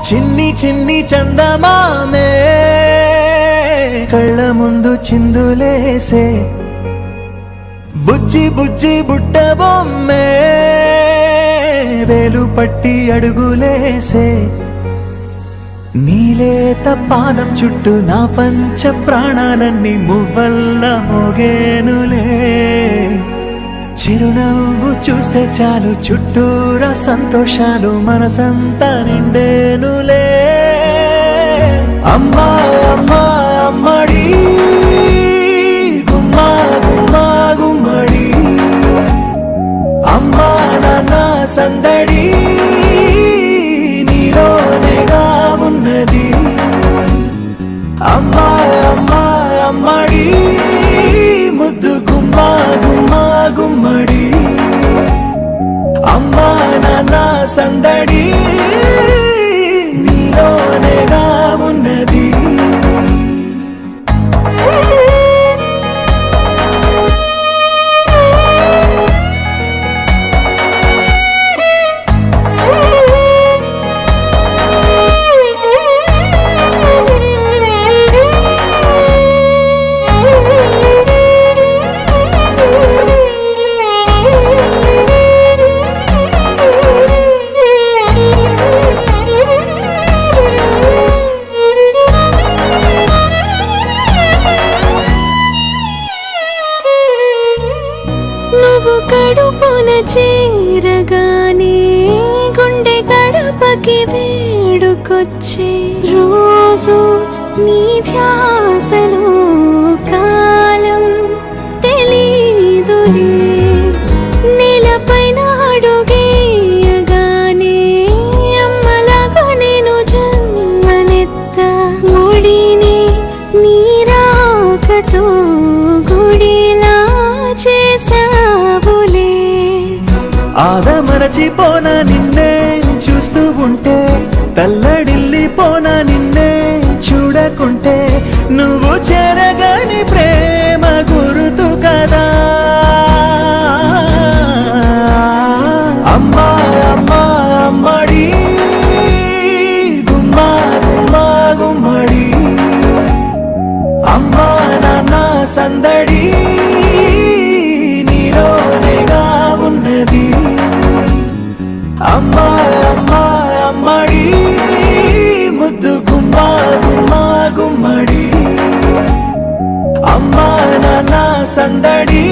చిన్ని చిన్ని చందమామే కళ్ళ ముందు చిందులేసే బుజ్జి బుజ్జి బుట్ట బొమ్మే వేలు పట్టి అడుగులేసే నీలేత పానం చుట్టూ నా పంచ ప్రాణాలన్నీ మువ్వల్ల మోగేనులే చిరునవ్వు చూస్తే చాలు చుట్టూరా సంతోషాలు మనసంతా నిండేనులే అమ్మా అమ్మా అమ్మడి గుమ్మా గుమ్మా గుమ్మడి అమ్మా నాన్న సందడి నీలోనేగా ఉన్నది అమ్మా అమ్మా అమ్మడి ముద్దు గుమ్మా గుమ్మా గుమ్మడి అమ్మా నాన్న సందడి నీలోనేగా ఉన్నది కడుపున చేరగానే గుండె గడపకి వేడుకొచ్చే రోజు నీ ధ్యాసలో కాలం తెలీదులే నేలపైన అడుగేయగానే అమ్మలాగా నేను జన్మనెత్త ముడిని నీ రాకతో గుడిలా చేసావులే ఆదమరచిపోనా నిన్నే చూస్తూ ఉంటే తల్లడిల్లిపోనా నిన్నే చూడకుంటే నువ్వు చెరగని ప్రేమ గురుతు కదా అమ్మా అమ్మా అమ్మడి గుమ్మా గుమ్మా గుమ్మడి అమ్మా నాన్న సందడి నీలోనేగా ఉన్నది అమ్మా అమ్మా అమ్మడి ముద్దు గుమ్మా గుమ్మా గుమ్మడి అమ్మా నాన్న సందడి